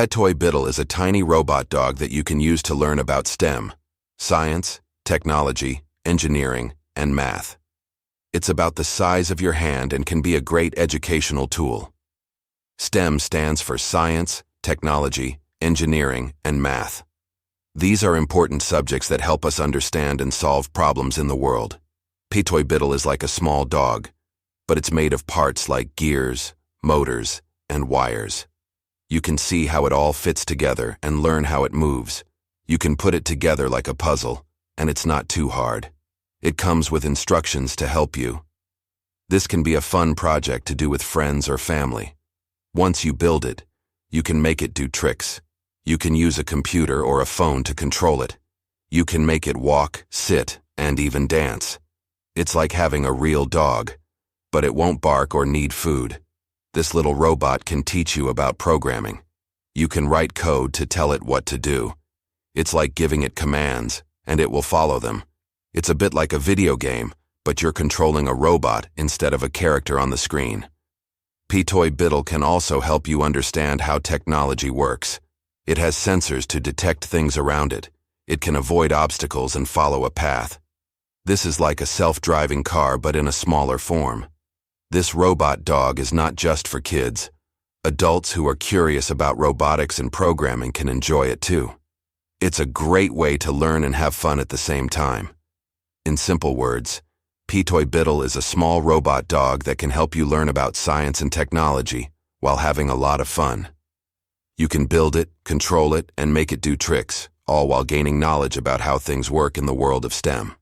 Petoi Bittle is a tiny robot dog that you can use to learn about STEM, science, technology, engineering, and math. It's about the size of your hand and can be a great educational tool. STEM stands for science, technology, engineering, and math. These are important subjects that help us understand and solve problems in the world. Petoi Bittle is like a small dog, but it's made of parts like gears, motors, and wires. You can see how it all fits together and learn how it moves. You can put it together like a puzzle, and it's not too hard. It comes with instructions to help you. This can be a fun project to do with friends or family. Once you build it, you can make it do tricks. You can use a computer or a phone to control it. You can make it walk, sit, and even dance. It's like having a real dog, but it won't bark or need food. This little robot can teach you about programming. You can write code to tell it what to do. It's like giving it commands, and it will follow them. It's a bit like a video game, but you're controlling a robot instead of a character on the screen. Petoi Bittle can also help you understand how technology works. It has sensors to detect things around it. It can avoid obstacles and follow a path. This is like a self-driving car, but in a smaller form. This robot dog is not just for kids. Adults who are curious about robotics and programming can enjoy it too. It's a great way to learn and have fun at the same time. In simple words, Petoi Bittle is a small robot dog that can help you learn about science and technology while having a lot of fun. You can build it, control it, and make it do tricks, all while gaining knowledge about how things work in the world of STEM.